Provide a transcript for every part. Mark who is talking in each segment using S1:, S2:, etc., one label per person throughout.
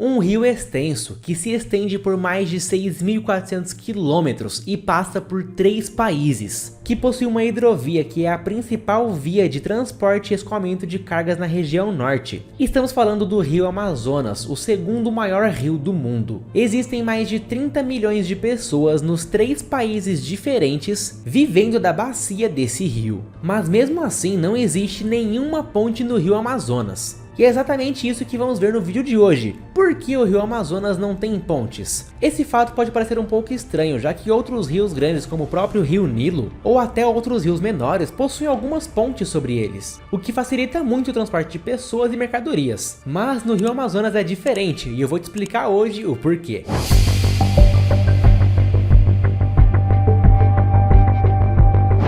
S1: Um rio extenso que se estende por mais de 6.400 quilômetros e passa por 3 países, que possui uma hidrovia que é a principal via de transporte e escoamento de cargas na região norte. Estamos falando do rio Amazonas, o segundo maior rio do mundo. Existem mais de 30 milhões de pessoas nos 3 países diferentes vivendo da bacia desse rio. Mas mesmo assim não existe nenhuma ponte no rio Amazonas. E é exatamente isso que vamos ver no vídeo de hoje. Por que o rio Amazonas não tem pontes? Esse fato pode parecer um pouco estranho, já que outros rios grandes como o próprio rio Nilo, ou até outros rios menores, possuem algumas pontes sobre eles, o que facilita muito o transporte de pessoas e mercadorias. Mas no rio Amazonas é diferente, e eu vou te explicar hoje o porquê.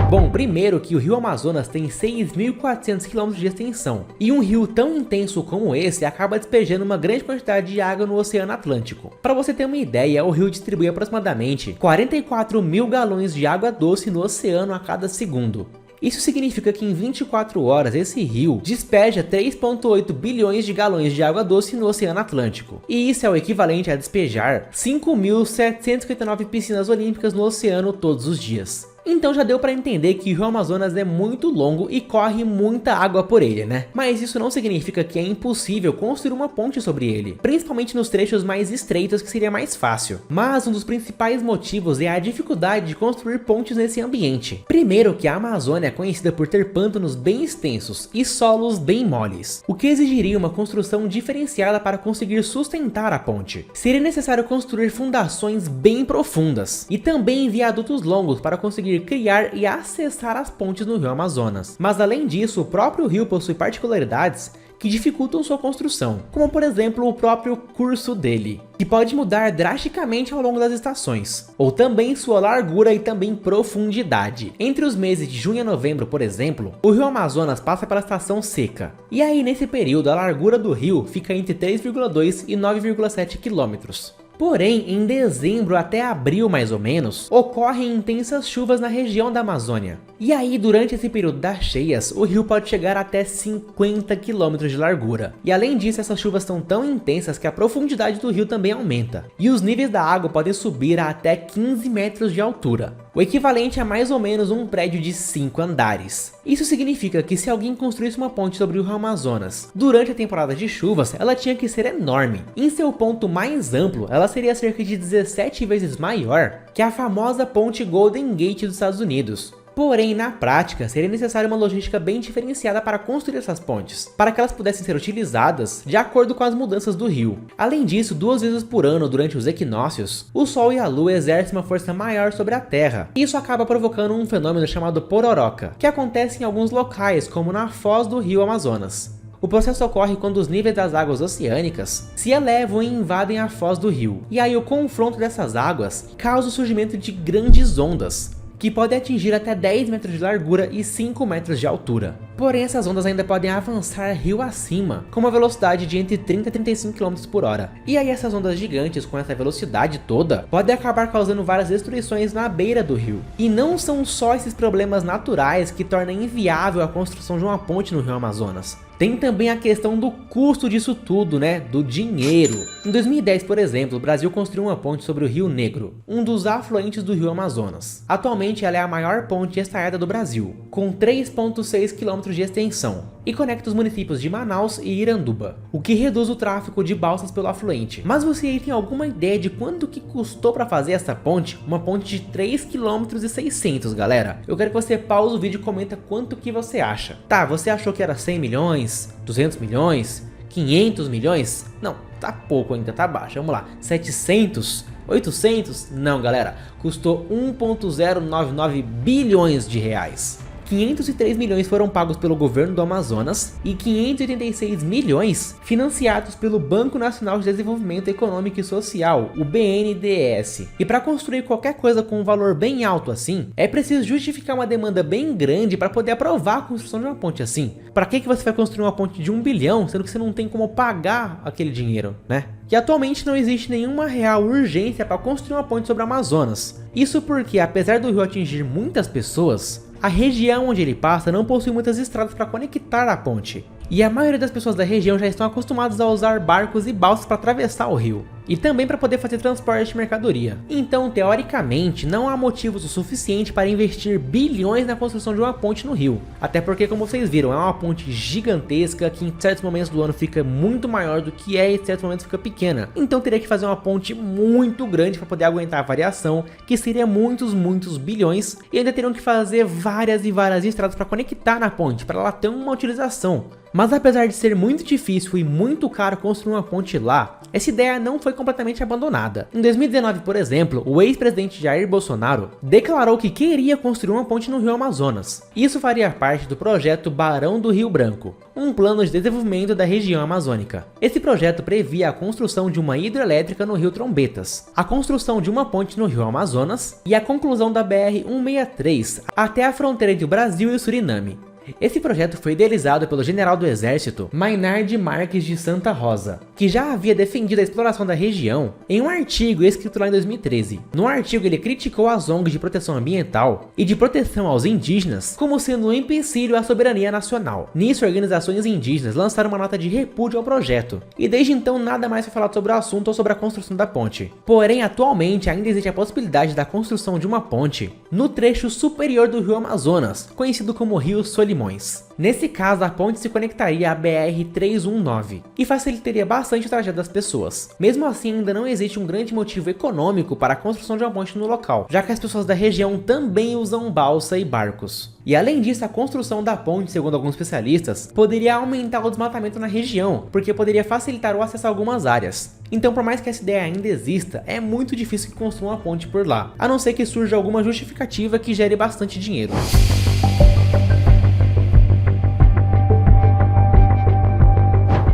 S1: Bom, primeiro que o rio Amazonas tem 6.400 km de extensão, e um rio tão intenso como esse acaba despejando uma grande quantidade de água no Oceano Atlântico. Para você ter uma ideia, o rio distribui aproximadamente 44 mil galões de água doce no oceano a cada segundo. Isso significa que em 24 horas esse rio despeja 3,8 bilhões de galões de água doce no Oceano Atlântico. E isso é o equivalente a despejar 5.759 piscinas olímpicas no oceano todos os dias. Então já deu para entender que o rio Amazonas é muito longo e corre muita água por ele, né? Mas isso não significa que é impossível construir uma ponte sobre ele, principalmente nos trechos mais estreitos, que seria mais fácil. Mas um dos principais motivos é a dificuldade de construir pontes nesse ambiente. Primeiro que a Amazônia é conhecida por ter pântanos bem extensos e solos bem moles, o que exigiria uma construção diferenciada para conseguir sustentar a ponte. Seria necessário construir fundações bem profundas e também viadutos longos para conseguir criar e acessar as pontes no rio Amazonas. Mas além disso, o próprio rio possui particularidades que dificultam sua construção, como por exemplo o próprio curso dele, que pode mudar drasticamente ao longo das estações, ou também sua largura e também profundidade. Entre os meses de junho a novembro, por exemplo, o rio Amazonas passa pela estação seca, e aí nesse período a largura do rio fica entre 3,2 e 9,7 quilômetros. Porém, em dezembro até abril mais ou menos, ocorrem intensas chuvas na região da Amazônia. E aí, durante esse período das cheias, o rio pode chegar até 50 km de largura. E além disso, essas chuvas são tão intensas que a profundidade do rio também aumenta. E os níveis da água podem subir a até 15 metros de altura, o equivalente a mais ou menos um prédio de 5 andares. Isso significa que se alguém construísse uma ponte sobre o rio Amazonas durante a temporada de chuvas, ela tinha que ser enorme. Em seu ponto mais amplo, ela seria cerca de 17 vezes maior que a famosa ponte Golden Gate dos Estados Unidos. Porém, na prática, seria necessária uma logística bem diferenciada para construir essas pontes, para que elas pudessem ser utilizadas de acordo com as mudanças do rio. Além disso, 2 vezes por ano, durante os equinócios, o Sol e a Lua exercem uma força maior sobre a Terra. Isso acaba provocando um fenômeno chamado pororoca, que acontece em alguns locais, como na foz do rio Amazonas. O processo ocorre quando os níveis das águas oceânicas se elevam e invadem a foz do rio. E aí o confronto dessas águas causa o surgimento de grandes ondas, que podem atingir até 10 metros de largura e 5 metros de altura. Porém, essas ondas ainda podem avançar rio acima, com uma velocidade de entre 30 e 35 km por hora. E aí essas ondas gigantes com essa velocidade toda podem acabar causando várias destruições na beira do rio. E não são só esses problemas naturais que tornam inviável a construção de uma ponte no rio Amazonas. Tem também a questão do custo disso tudo, né? Do dinheiro. Em 2010, por exemplo, o Brasil construiu uma ponte sobre o Rio Negro, um dos afluentes do rio Amazonas. Atualmente ela é a maior ponte estaiada do Brasil, com 3,6 km de extensão, e conecta os municípios de Manaus e Iranduba, o que reduz o tráfego de balsas pelo afluente. Mas você aí tem alguma ideia de quanto que custou para fazer essa ponte? Uma ponte de 3,6 km, galera. Eu quero que você pause o vídeo e comenta quanto que você acha. Tá, você achou que era 100 milhões, 200 milhões, 500 milhões? Não, tá pouco ainda, tá baixo. Vamos lá, 700? 800? Não, galera, custou 1,099 bilhões de reais. 503 milhões foram pagos pelo governo do Amazonas e 586 milhões financiados pelo Banco Nacional de Desenvolvimento Econômico e Social, o BNDES. E para construir qualquer coisa com um valor bem alto assim, é preciso justificar uma demanda bem grande para poder aprovar a construção de uma ponte assim. Para que você vai construir uma ponte de 1 bilhão, sendo que você não tem como pagar aquele dinheiro, né? E atualmente não existe nenhuma real urgência para construir uma ponte sobre o Amazonas. Isso porque, apesar do rio atingir muitas pessoas, a região onde ele passa não possui muitas estradas para conectar a ponte. E a maioria das pessoas da região já estão acostumadas a usar barcos e balsas para atravessar o rio. E também para poder fazer transporte de mercadoria. Então, teoricamente, não há motivos o suficiente para investir bilhões na construção de uma ponte no rio. Até porque, como vocês viram, é uma ponte gigantesca que em certos momentos do ano fica muito maior do que é e em certos momentos fica pequena. Então teria que fazer uma ponte muito grande para poder aguentar a variação, que seria muitos bilhões. E ainda teriam que fazer várias e várias estradas para conectar na ponte, para ela ter uma utilização. Mas apesar de ser muito difícil e muito caro construir uma ponte lá, essa ideia não foi completamente abandonada. Em 2019, por exemplo, o ex-presidente Jair Bolsonaro declarou que queria construir uma ponte no Rio Amazonas. Isso faria parte do projeto Barão do Rio Branco, um plano de desenvolvimento da região amazônica. Esse projeto previa a construção de uma hidrelétrica no Rio Trombetas, a construção de uma ponte no Rio Amazonas e a conclusão da BR-163 até a fronteira entre o Brasil e o Suriname. Esse projeto foi idealizado pelo general do exército Maynard Marques de Santa Rosa, que já havia defendido a exploração da região em um artigo escrito lá em 2013. No artigo ele criticou as ONGs de proteção ambiental e de proteção aos indígenas como sendo um empecilho à soberania nacional. Nisso, organizações indígenas lançaram uma nota de repúdio ao projeto, e desde então nada mais foi falado sobre o assunto ou sobre a construção da ponte. Porém, atualmente ainda existe a possibilidade da construção de uma ponte no trecho superior do Rio Amazonas, conhecido como Rio Solimões. Nesse caso, a ponte se conectaria à BR-319 e facilitaria bastante o trajeto das pessoas. Mesmo assim, ainda não existe um grande motivo econômico para a construção de uma ponte no local, já que as pessoas da região também usam balsa e barcos. E além disso, a construção da ponte, segundo alguns especialistas, poderia aumentar o desmatamento na região, porque poderia facilitar o acesso a algumas áreas. Então, por mais que essa ideia ainda exista, é muito difícil que construa uma ponte por lá, a não ser que surja alguma justificativa que gere bastante dinheiro.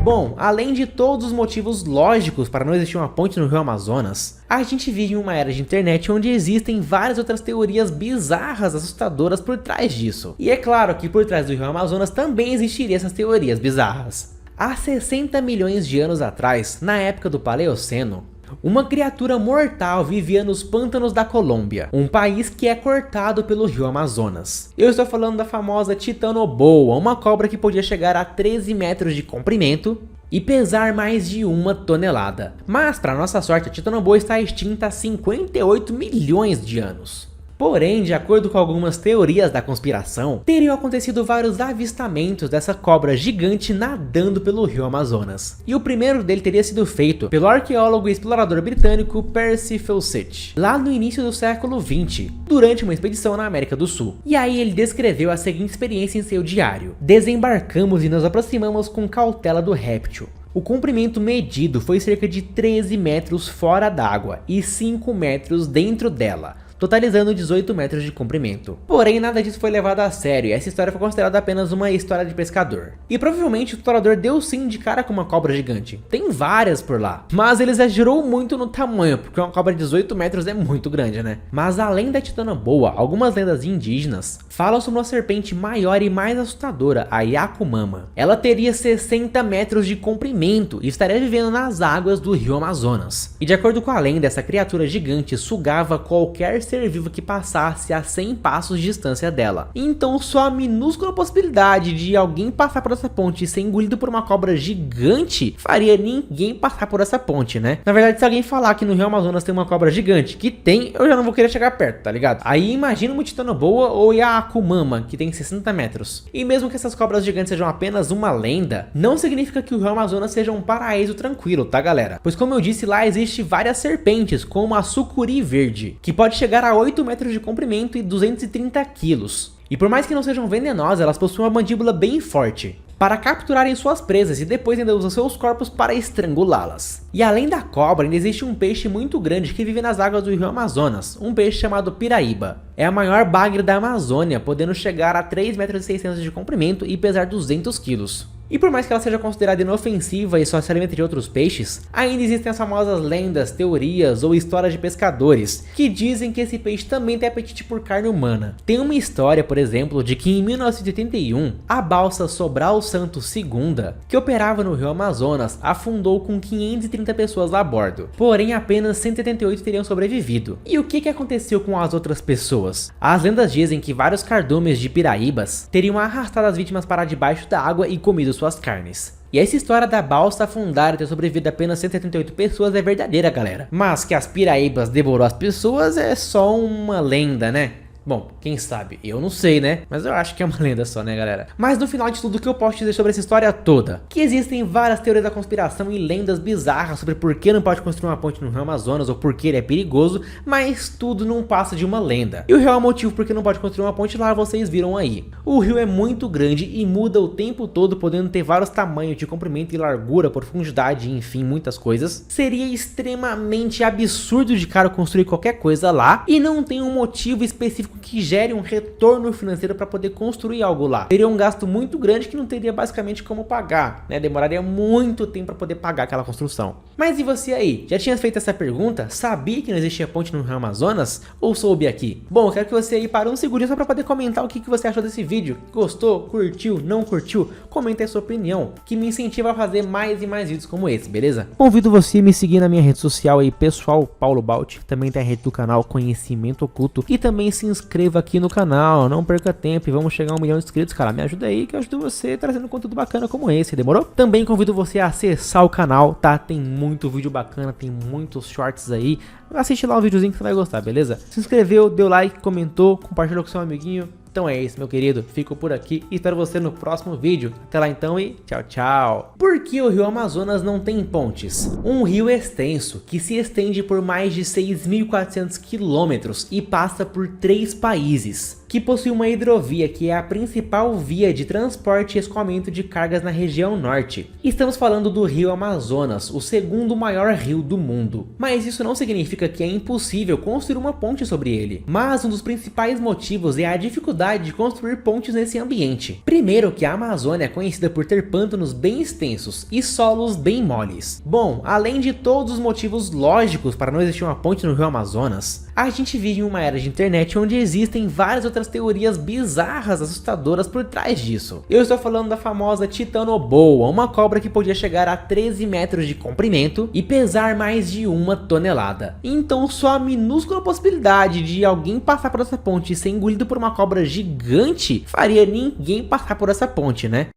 S1: Bom, além de todos os motivos lógicos para não existir uma ponte no Rio Amazonas, a gente vive em uma era de internet onde existem várias outras teorias bizarras, assustadoras por trás disso. E é claro que por trás do Rio Amazonas também existiriam essas teorias bizarras. Há 60 milhões de anos atrás, na época do Paleoceno, uma criatura mortal vivia nos pântanos da Colômbia, um país que é cortado pelo Rio Amazonas. Eu estou falando da famosa Titanoboa, uma cobra que podia chegar a 13 metros de comprimento e pesar mais de 1 tonelada. Mas, para nossa sorte, a Titanoboa está extinta há 58 milhões de anos. Porém, de acordo com algumas teorias da conspiração, teriam acontecido vários avistamentos dessa cobra gigante nadando pelo Rio Amazonas. E o primeiro dele teria sido feito pelo arqueólogo e explorador britânico Percy Fawcett, lá no início do século XX, durante uma expedição na América do Sul. E aí ele descreveu a seguinte experiência em seu diário: desembarcamos e nos aproximamos com cautela do réptil. O comprimento medido foi cerca de 13 metros fora d'água e 5 metros dentro dela, totalizando 18 metros de comprimento. Porém, nada disso foi levado a sério e essa história foi considerada apenas uma história de pescador. E provavelmente o explorador deu sim de cara com uma cobra gigante. Tem várias por lá, mas ele exagerou muito no tamanho, porque uma cobra de 18 metros é muito grande, né? Mas além da Titanoboa, algumas lendas indígenas falam sobre uma serpente maior e mais assustadora, a Yakumama. Ela teria 60 metros de comprimento e estaria vivendo nas águas do Rio Amazonas. E de acordo com a lenda, essa criatura gigante sugava qualquer ser vivo que passasse a 100 passos de distância dela. Então só a minúscula possibilidade de alguém passar por essa ponte e ser engolido por uma cobra gigante faria ninguém passar por essa ponte, né? Na verdade, se alguém falar que no Rio Amazonas tem uma cobra gigante, que tem, eu já não vou querer chegar perto, tá ligado? Aí imagina uma Titanoboa ou Yakumama, que tem 60 metros. E mesmo que essas cobras gigantes sejam apenas uma lenda, não significa que o Rio Amazonas seja um paraíso tranquilo, tá galera? Pois como eu disse, lá existe várias serpentes, como a sucuri verde, que pode chegar a 8 metros de comprimento e 230 quilos. E por mais que não sejam venenosas, elas possuem uma mandíbula bem forte para capturarem suas presas e depois ainda usam seus corpos para estrangulá-las. E além da cobra, ainda existe um peixe muito grande que vive nas águas do Rio Amazonas, um peixe chamado piraíba. É a maior bagre da Amazônia, podendo chegar a 3,6 metros de comprimento e pesar 200 quilos. E por mais que ela seja considerada inofensiva e só se alimenta de outros peixes, ainda existem as famosas lendas, teorias ou histórias de pescadores que dizem que esse peixe também tem apetite por carne humana. Tem uma história, por exemplo, de que em 1981, a balsa Sobral Santos II, que operava no Rio Amazonas, afundou com 530 pessoas a bordo. Porém, apenas 178 teriam sobrevivido. E o que aconteceu com as outras pessoas? As lendas dizem que vários cardumes de piraíbas teriam arrastado as vítimas para debaixo da água e comido suas carnes. E essa história da balsa afundar e ter sobrevivido apenas 178 pessoas é verdadeira, galera. Mas que as piraíbas devorou as pessoas é só uma lenda, né? Bom, quem sabe? Eu não sei, né? Mas eu acho que é uma lenda só, né, galera? Mas no final de tudo, o que eu posso dizer sobre essa história toda? Que existem várias teorias da conspiração e lendas bizarras sobre por que não pode construir uma ponte no Rio Amazonas ou por que ele é perigoso, mas tudo não passa de uma lenda. E o real motivo por que não pode construir uma ponte lá, vocês viram aí. O rio é muito grande e muda o tempo todo, podendo ter vários tamanhos de comprimento e largura, profundidade, enfim, muitas coisas. Seria extremamente absurdo de caro construir qualquer coisa lá e não tem um motivo específico que gere um retorno financeiro para poder construir algo lá. Teria um gasto muito grande que não teria basicamente como pagar, né? Demoraria muito tempo para poder pagar aquela construção. Mas e você aí? Já tinha feito essa pergunta? Sabia que não existia ponte no Rio Amazonas? Ou soube aqui? Bom, eu quero que você aí pare um segundinho só para poder comentar o que você achou desse vídeo. Gostou? Curtiu? Não curtiu? Comenta aí a sua opinião, que me incentiva a fazer mais e mais vídeos como esse, beleza? Convido você a me seguir na minha rede social aí, pessoal, Paulo Balti. Também tem a rede do canal Conhecimento Oculto. E também se inscreva aqui no canal, não perca tempo e vamos chegar a 1 milhão de inscritos, cara. Me ajuda aí que eu ajudo você trazendo conteúdo bacana como esse, demorou? Também convido você a acessar o canal, tá? Tem muito vídeo bacana, tem muitos shorts aí. Assiste lá um videozinho que você vai gostar, beleza? Se inscreveu, deu like, comentou, compartilhou com seu amiguinho. Então é isso, meu querido, fico por aqui e espero você no próximo vídeo. Até lá então e tchau, tchau. Por que o Rio Amazonas não tem pontes? Um rio extenso que se estende por mais de 6.400 quilômetros e passa por 3 países. Que possui uma hidrovia que é a principal via de transporte e escoamento de cargas na região norte. Estamos falando do Rio Amazonas, o segundo maior rio do mundo. Mas isso não significa que é impossível construir uma ponte sobre ele. Mas um dos principais motivos é a dificuldade de construir pontes nesse ambiente. Primeiro que a Amazônia é conhecida por ter pântanos bem extensos e solos bem moles. Bom, além de todos os motivos lógicos para não existir uma ponte no Rio Amazonas, a gente vive em uma era de internet onde existem várias outras teorias bizarras, assustadoras por trás disso. Eu estou falando da famosa Titanoboa, uma cobra que podia chegar a 13 metros de comprimento e pesar mais de 1 tonelada. Então só a minúscula possibilidade de alguém passar por essa ponte e ser engolido por uma cobra gigante faria ninguém passar por essa ponte, né?